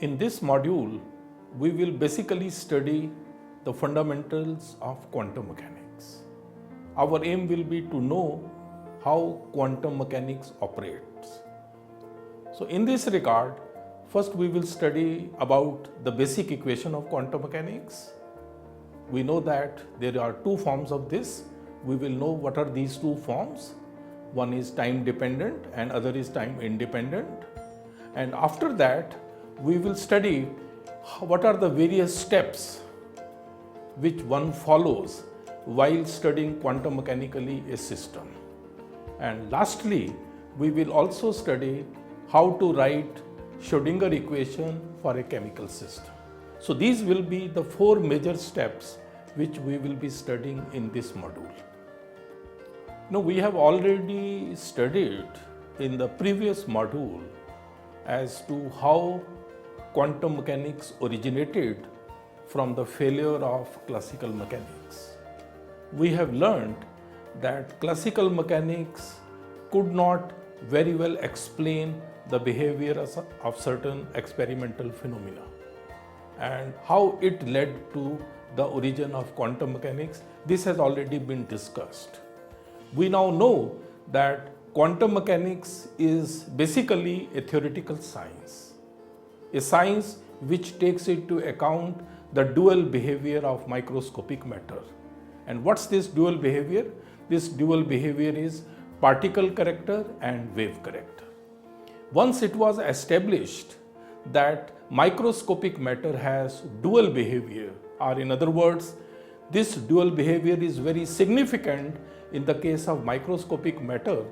In this module, we will basically study the fundamentals of quantum mechanics. Our aim will be to know how quantum mechanics operates. So in this regard, first we will study about the basic equation of quantum mechanics. We know that there are two forms of this. We will know what are these two forms. One is time dependent and other is time independent. And after that, we will study what are the various steps which one follows while studying quantum mechanically a system. And lastly, we will also study how to write Schrödinger equation for a chemical system. So these will be the four major steps which we will be studying in this module. Now we have already studied in the previous module as to how quantum mechanics originated from the failure of classical mechanics. We have learned that classical mechanics could not very well explain the behavior of certain experimental phenomena and how it led to the origin of quantum mechanics. This has already been discussed. We now know that quantum mechanics is basically a theoretical science, a science which takes into account the dual behavior of microscopic matter. And what's this dual behavior? This dual behavior is particle character and wave character. Once it was established that microscopic matter has dual behavior, or in other words, this dual behavior is very significant in the case of microscopic matter,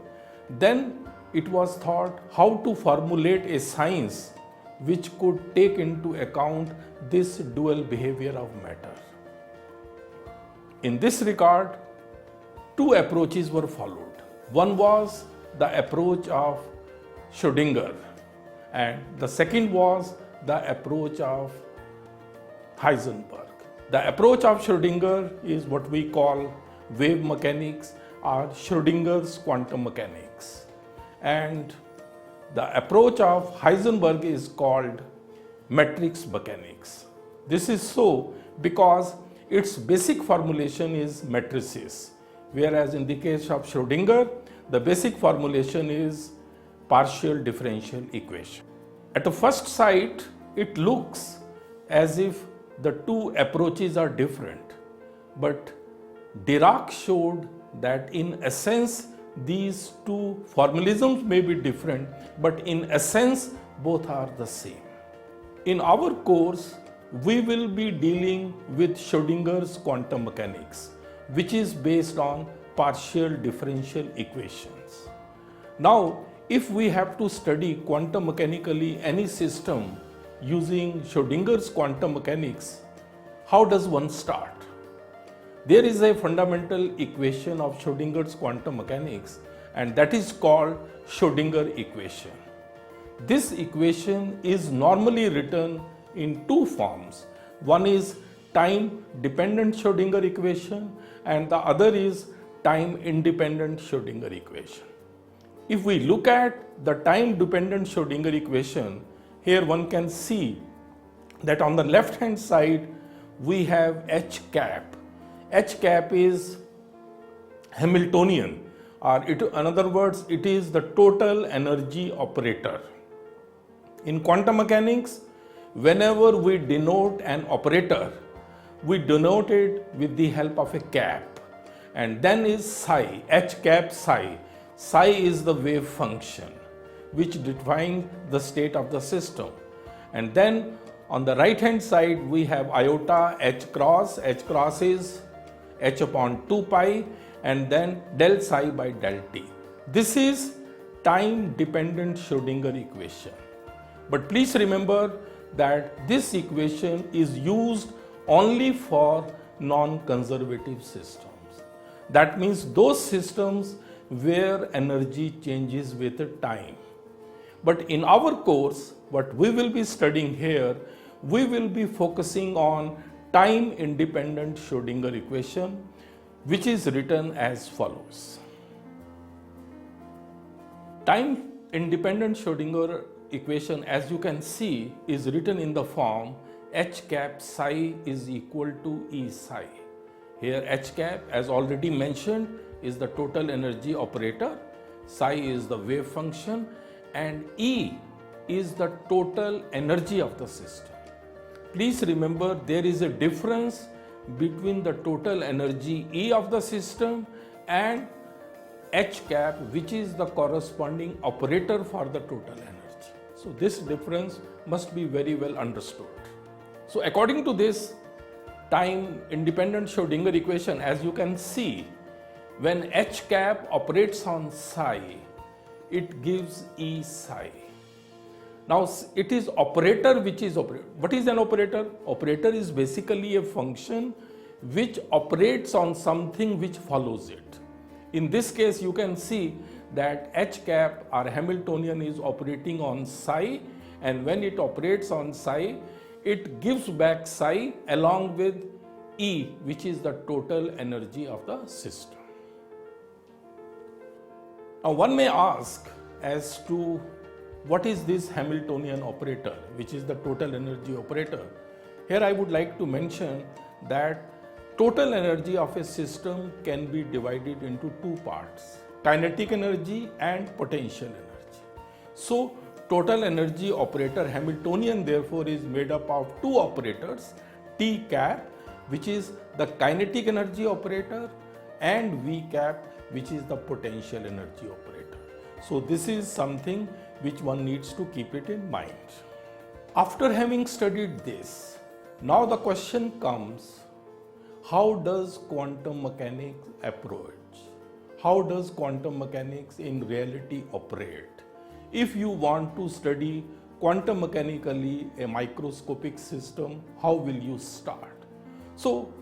then it was thought how to formulate a science which could take into account this dual behavior of matter. In this regard, two approaches were followed. One was the approach of Schrödinger, and the second was the approach of Heisenberg. The approach of Schrödinger is what we call wave mechanics or Schrödinger's quantum mechanics. And the approach of Heisenberg is called matrix mechanics. This is so because its basic formulation is matrices, whereas in the case of Schrödinger, the basic formulation is partial differential equation. At a first sight, it looks as if the two approaches are different, but Dirac showed that in essence these two formalisms may be different, but in essence both are the same. In our course, we will be dealing with Schrödinger's quantum mechanics, which is based on partial differential equations. Now, if we have to study quantum mechanically any system using Schrödinger's quantum mechanics, how does one start? There is a fundamental equation of Schrödinger's quantum mechanics, and that is called Schrödinger equation. This equation is normally written in two forms. One is time dependent Schrödinger equation and the other is time independent Schrödinger equation. If we look at the time dependent Schrödinger equation, here one can see that on the left hand side we have H cap. H cap is Hamiltonian, or in other words, it is the total energy operator. In quantum mechanics, whenever we denote an operator, we denote it with the help of a cap, and then is psi, H cap psi. Psi is the wave function which defines the state of the system. And then on the right hand side we have iota H cross. H cross is H upon 2 pi and then del psi by del t. This is time dependent Schrödinger equation. But please remember that this equation is used only for non-conservative systems. That means those systems where energy changes with time. But in our course, what we will be studying here, we will be focusing on time independent Schrödinger equation, which is written as follows. Time independent Schrödinger equation, as you can see, is written in the form H cap psi is equal to E psi. Here H cap, as already mentioned, is the total energy operator, psi is the wave function, and E is the total energy of the system. Please remember, there is a difference between the total energy E of the system and H cap, which is the corresponding operator for the total energy. So this difference must be very well understood. So according to this time independent Schrodinger equation, as you can see, when H cap operates on psi, it gives E psi. Now it is operator which is operator. What is an operator? Operator is basically a function which operates on something which follows it. In this case, you can see that H cap or Hamiltonian is operating on psi, and when it operates on psi, it gives back psi along with E, which is the total energy of the system. Now one may ask as to what is this Hamiltonian operator, which is the total energy operator. Here I would like to mention that total energy of a system can be divided into two parts, kinetic energy and potential energy. So total energy operator Hamiltonian therefore is made up of two operators, T cap, which is the kinetic energy operator, and V cap, which is the potential energy operator. So this is something which one needs to keep it in mind. After having studied this, now the question comes, how does quantum mechanics approach? How does quantum mechanics in reality operate? If you want to study quantum mechanically a microscopic system, how will you start? So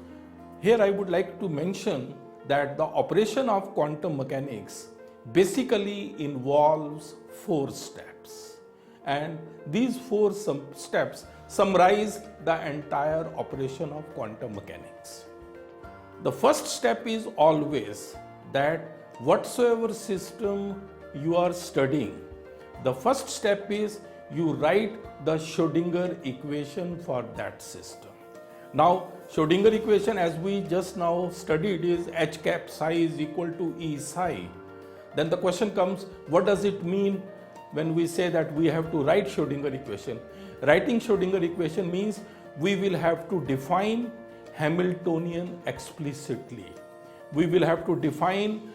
here I would like to mention that the operation of quantum mechanics basically involves 4 steps, and these 4 steps summarize the entire operation of quantum mechanics. The first step is always that whatsoever system you are studying, the first step is you write the Schrodinger equation for that system. Now Schrodinger equation, as we just now studied, is H cap psi is equal to E psi. Then the question comes, what does it mean when we say that we have to write Schrodinger equation? Writing Schrodinger equation means we will have to define Hamiltonian explicitly. We will have to define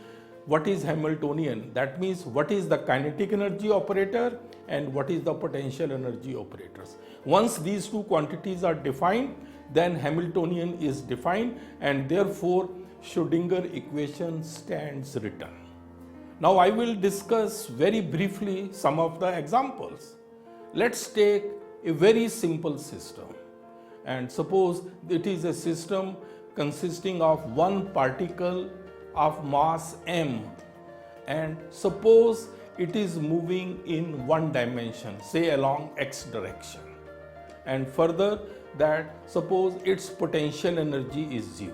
what is Hamiltonian. That means what is the kinetic energy operator and what is the potential energy operators. Once these two quantities are defined, then Hamiltonian is defined, and therefore Schrodinger equation stands written. Now I will discuss very briefly some of the examples. Let's take a very simple system, and suppose it is a system consisting of one particle of mass m, and suppose it is moving in one dimension, say along x direction, and further that suppose its potential energy is 0.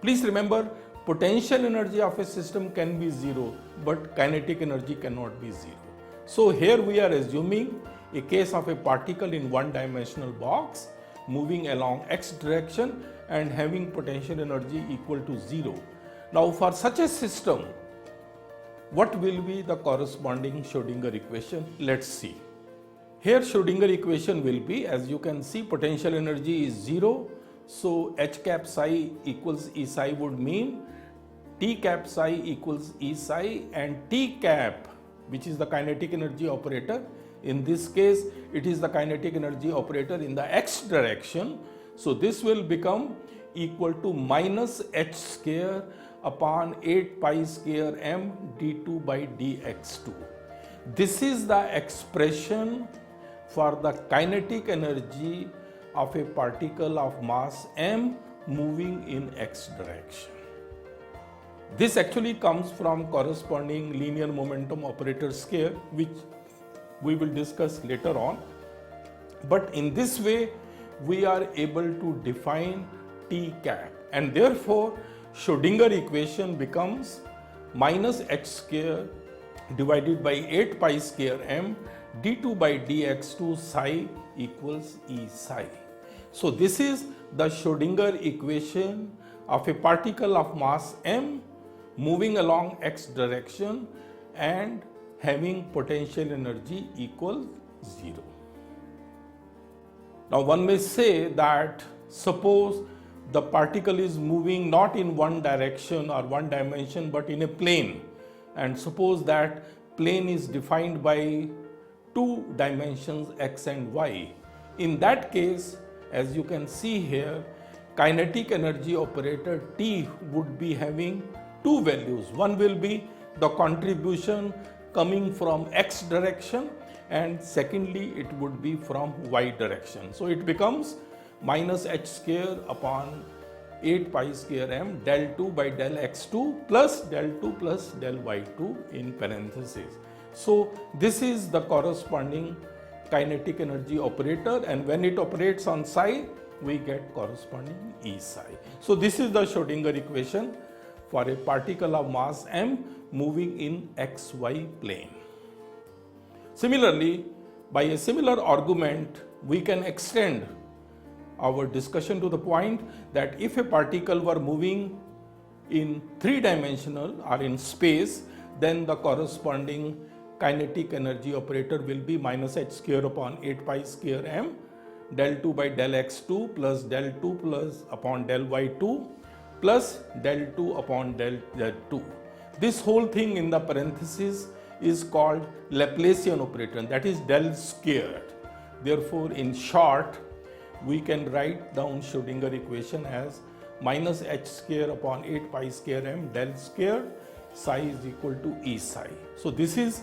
Please remember, potential energy of a system can be 0, but kinetic energy cannot be 0. So here we are assuming a case of a particle in one dimensional box moving along x direction and having potential energy equal to 0. Now for such a system, what will be the corresponding Schrodinger equation? Let's see. Here Schrodinger equation will be, as you can see, potential energy is 0. So H cap psi equals E psi would mean T cap psi equals E psi, and T cap, which is the kinetic energy operator, in this case it is the kinetic energy operator in the x direction. So this will become equal to minus h square upon 8 pi square m d2 by dx2. This is the expression for the kinetic energy of a particle of mass m moving in x direction. This actually comes from corresponding linear momentum operator square, which we will discuss later on. But in this way, we are able to define T cap, and therefore Schrodinger equation becomes minus h square divided by 8 pi square m d2 by dx2 psi equals E psi. So this is the Schrodinger equation of a particle of mass m moving along x direction and having potential energy equal 0. Now one may say that suppose the particle is moving not in one direction or one dimension but in a plane, and suppose that plane is defined by two dimensions x and y. In that case, as you can see here, kinetic energy operator T would be having two values. One will be the contribution coming from x direction, and secondly it would be from y direction. So it becomes minus h square upon 8 pi square m del 2 by del x2 plus del 2 plus del y2 in parentheses. So this is the corresponding kinetic energy operator, and when it operates on psi, we get corresponding E psi. So this is the Schrodinger equation for a particle of mass m moving in xy plane. Similarly, by a similar argument, we can extend our discussion to the point that if a particle were moving in three-dimensional or in space, then the corresponding kinetic energy operator will be minus h square upon 8 pi square m del 2 by del x2 plus del 2 plus upon del y2 plus del 2 upon del z2. This whole thing in the parenthesis is called Laplacian operator, that is del squared. Therefore, in short, we can write down Schrodinger equation as minus h square upon 8 pi square m del squared psi is equal to E psi. So this is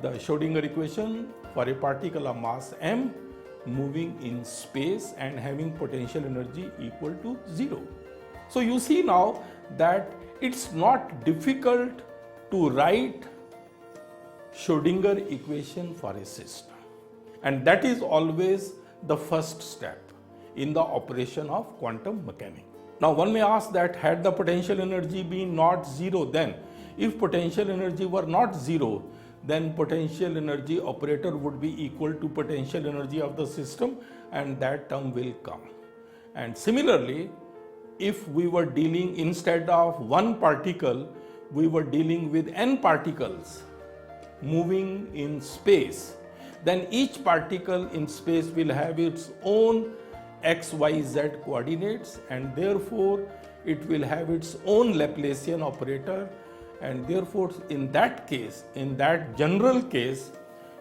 the Schrodinger equation for a particle of mass m moving in space and having potential energy equal to 0. So you see now that it's not difficult to write Schrodinger equation for a system, and that is always the first step in the operation of quantum mechanics. Now one may ask that had the potential energy been not 0, then if potential energy were not 0, then potential energy operator would be equal to potential energy of the system, and that term will come. And similarly, if we were dealing, instead of one particle, we were dealing with n particles moving in space, then each particle in space will have its own x, y, z coordinates, and therefore it will have its own Laplacian operator, and therefore in that case, in that general case,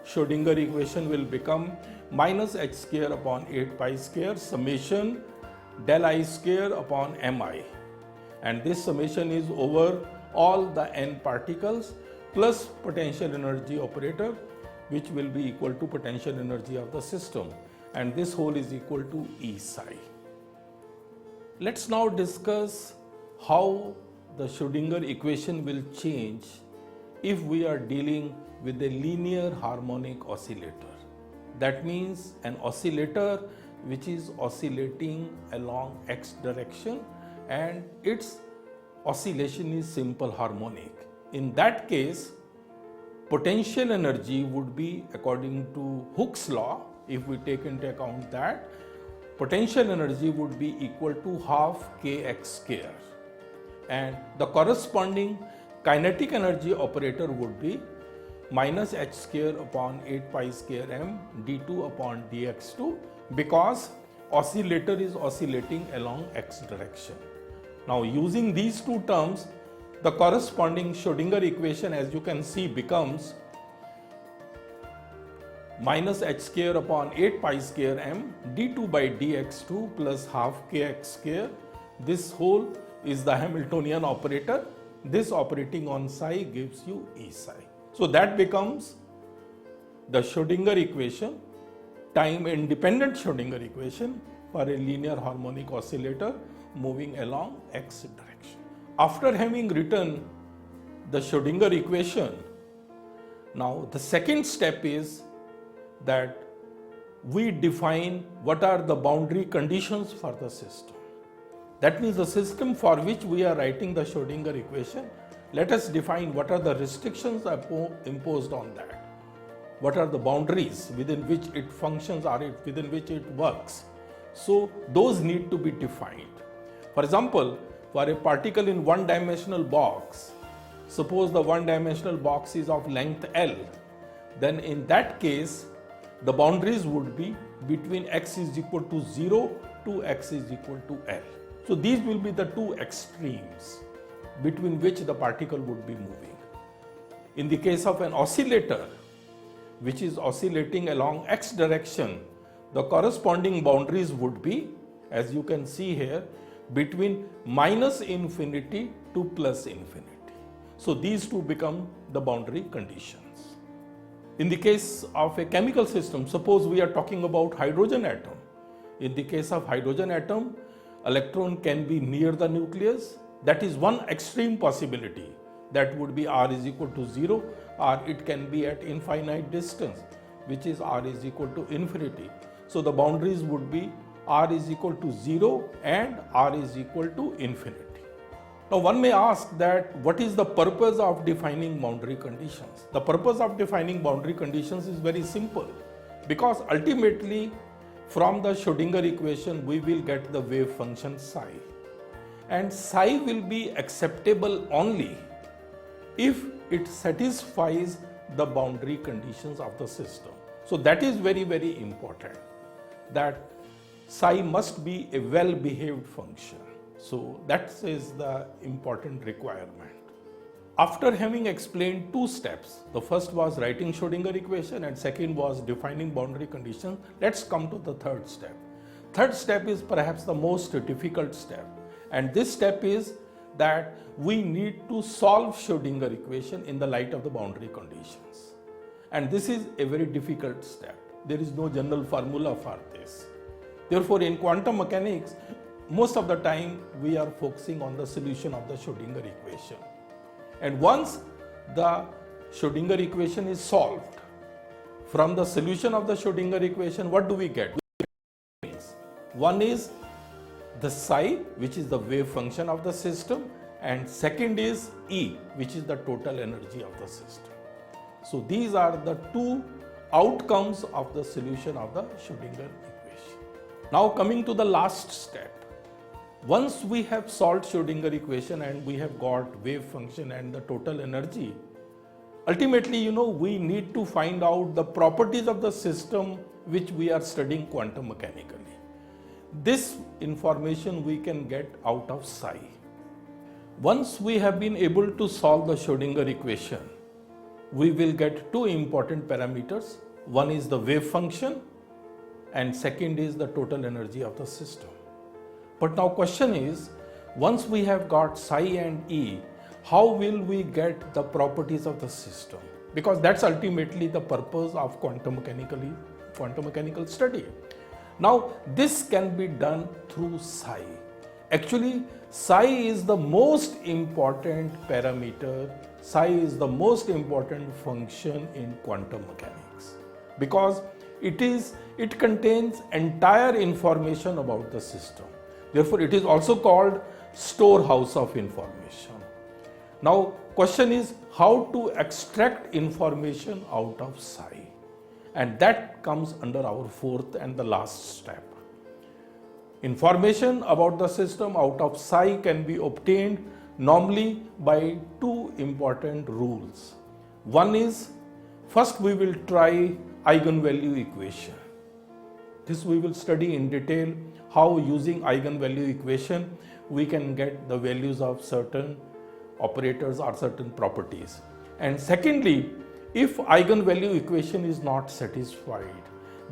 Schrodinger equation will become minus h square upon 8 pi square summation del I square upon mi, and this summation is over all the n particles plus potential energy operator, which will be equal to potential energy of the system, and this whole is equal to E psi. Let's now discuss how the Schrodinger equation will change if we are dealing with a linear harmonic oscillator. That means an oscillator which is oscillating along x direction and its oscillation is simple harmonic. In that case, potential energy would be, according to Hooke's law, if we take into account that, potential energy would be equal to half kx square, and the corresponding kinetic energy operator would be minus h square upon 8 pi square m d2 upon dx2, because oscillator is oscillating along x direction. Now using these two terms, the corresponding Schrodinger equation, as you can see, becomes minus h square upon 8 pi square m d2 by dx2 plus half kx square. This whole is the Hamiltonian operator. This operating on psi gives you E psi. So that becomes the Schrodinger equation, time independent Schrodinger equation for a linear harmonic oscillator moving along x direction. After having written the Schrodinger equation, now the second step is that we define what are the boundary conditions for the system. That means the system for which we are writing the Schrodinger equation, let us define what are the restrictions imposed on that. what are the boundaries within which it functions or within which it works. So those need to be defined. For example, for a particle in one-dimensional box, suppose the one-dimensional box is of length L, then in that case, the boundaries would be between x is equal to 0 to x is equal to L. So these will be the two extremes between which the particle would be moving. In the case of an oscillator, which is oscillating along x direction, the corresponding boundaries would be, as you can see here, between minus infinity to plus infinity. So these two become the boundary conditions. In the case of a chemical system, suppose we are talking about hydrogen atom. In the case of hydrogen atom, electron can be near the nucleus. That is one extreme possibility. That would be r is equal to 0, or it can be at infinite distance, which is r is equal to infinity. So the boundaries would be r is equal to 0 and r is equal to infinity. Now one may ask that what is the purpose of defining boundary conditions? The purpose of defining boundary conditions is very simple, because ultimately from the Schrodinger equation we will get the wave function psi, and psi will be acceptable only if it satisfies the boundary conditions of the system. So that is very, very important, that psi must be a well-behaved function. So that is the important requirement. After having explained two steps, the first was writing Schrodinger equation and second was defining boundary conditions, let's come to the third step. Third step is perhaps the most difficult step, and this step is that we need to solve Schrodinger equation in the light of the boundary conditions. And this is a very difficult step. There is no general formula for this. Therefore, in quantum mechanics, most of the time we are focusing on the solution of the Schrodinger equation. And once the Schrodinger equation is solved, from the solution of the Schrodinger equation, what do we get? One is the psi, which is the wave function of the system, and second is E, which is the total energy of the system. So these are the two outcomes of the solution of the Schrodinger equation. Now coming to the last step. Once we have solved Schrodinger equation and we have got wave function and the total energy, ultimately, we need to find out the properties of the system which we are studying quantum mechanically. This information we can get out of psi. Once we have been able to solve the Schrodinger equation, we will get two important parameters. One is the wave function and second is the total energy of the system. But now question is, once we have got psi and E, how will we get the properties of the system? Because that's ultimately the purpose of quantum mechanical study. Now this can be done through psi. Actually, psi is the most important parameter, psi is the most important function in quantum mechanics, because it contains entire information about the system. Therefore, it is also called storehouse of information. Now, question is how to extract information out of psi, and that comes under our fourth and the last step. Information about the system out of psi can be obtained normally by two important rules. One is, first we will try eigenvalue equation. This we will study in detail, how using eigenvalue equation we can get the values of certain operators or certain properties. And secondly, if eigenvalue equation is not satisfied,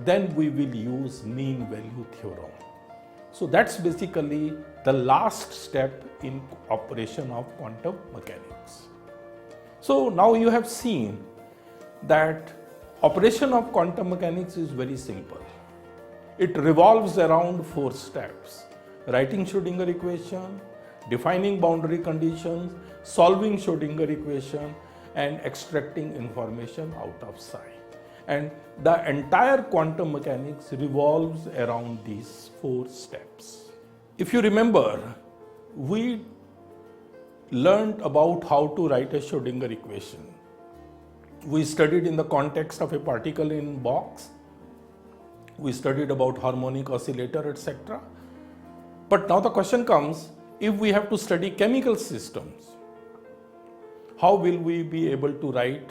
then we will use mean value theorem. So that's basically the last step in operation of quantum mechanics. So now you have seen that operation of quantum mechanics is very simple. It revolves around four steps: writing Schrodinger equation, defining boundary conditions, solving Schrodinger equation, and extracting information out of psi. And the entire quantum mechanics revolves around these four steps. If you remember, we learned about how to write a Schrodinger equation. We studied in the context of a particle in box. We studied about harmonic oscillator, etc. But now the question comes, if we have to study chemical systems, how will we be able to write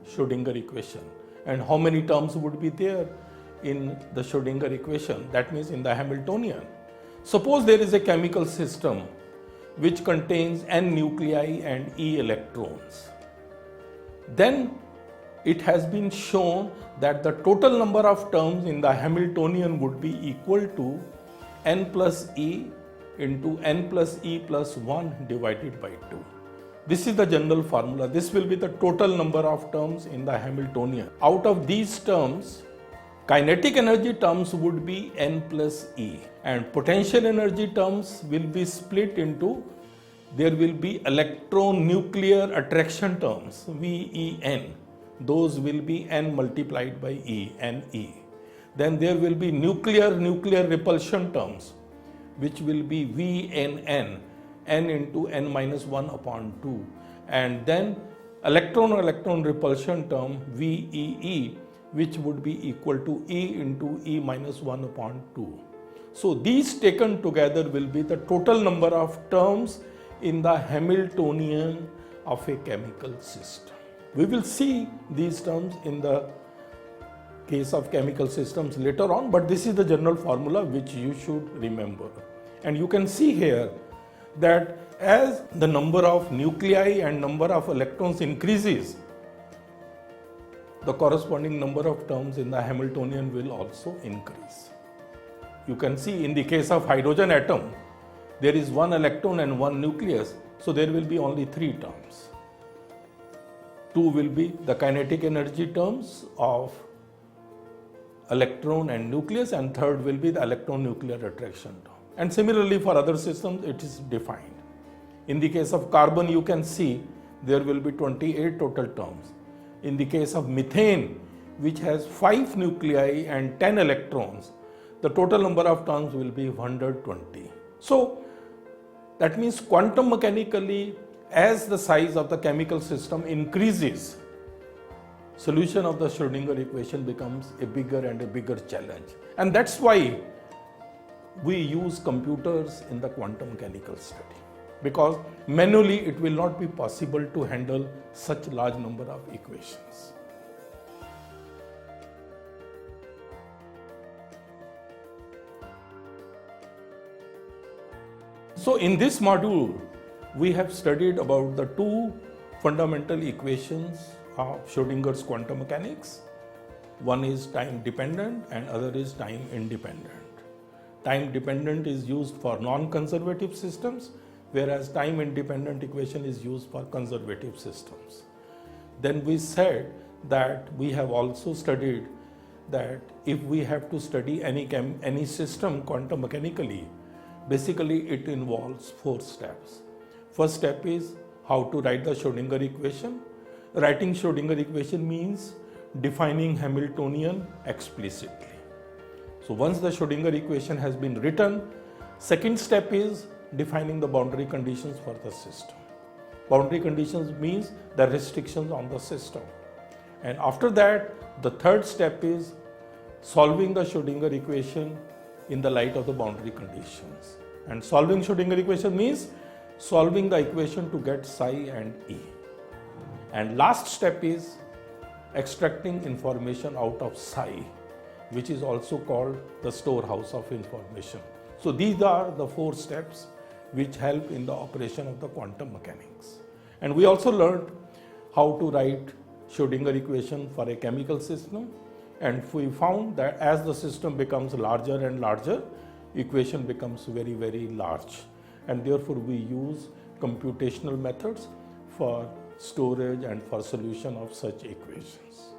Schrodinger equation? And how many terms would be there in the Schrodinger equation? That means in the Hamiltonian. Suppose there is a chemical system which contains n nuclei and e electrons. Then it has been shown that the total number of terms in the Hamiltonian would be equal to n plus e into n plus e plus 1 divided by 2. This is the general formula. This will be the total number of terms in the Hamiltonian. Out of these terms, kinetic energy terms would be n plus e, and potential energy terms will be split into, there will be electron nuclear attraction terms, VEN. Those will be n multiplied by e, Ne. Then there will be nuclear repulsion terms, which will be VNN, n into n minus 1 upon 2. And then electron repulsion term VEE, which would be equal to E into E minus 1 upon 2. So these taken together will be the total number of terms in the Hamiltonian of a chemical system. We will see these terms in the case of chemical systems later on, but this is the general formula which you should remember. And you can see here that as the number of nuclei and number of electrons increases, the corresponding number of terms in the Hamiltonian will also increase. You can see in the case of hydrogen atom, there is one electron and one nucleus, so there will be only 3 terms. 2 will be the kinetic energy terms of electron and nucleus, and third will be the electron nuclear attraction term. And similarly for other systems it is defined. In the case of carbon, you can see there will be 28 total terms. In the case of methane, which has 5 nuclei and 10 electrons, the total number of terms will be 120. So that means quantum mechanically, as the size of the chemical system increases, solution of the Schrodinger equation becomes a bigger and a bigger challenge. And that's why we use computers in the quantum mechanical study, because manually it will not be possible to handle such large number of equations. So in this module, we have studied about the 2 fundamental equations of Schrodinger's quantum mechanics. One is time dependent and other is time independent. Time dependent is used for non-conservative systems, whereas time independent equation is used for conservative systems. Then we said that we have also studied that if we have to study any system quantum mechanically, basically it involves 4 steps. First step is how to write the Schrodinger equation. Writing Schrodinger equation means defining Hamiltonian explicitly. So once the Schrodinger equation has been written, second step is defining the boundary conditions for the system. Boundary conditions means the restrictions on the system. And after that, the third step is solving the Schrodinger equation in the light of the boundary conditions. And solving Schrodinger equation means solving the equation to get psi and E. And last step is extracting information out of psi, which is also called the storehouse of information. So these are the 4 steps which help in the operation of the quantum mechanics. And we also learned how to write Schrodinger equation for a chemical system, and we found that as the system becomes larger and larger, equation becomes very, very large. And therefore we use computational methods for storage and for solution of such equations.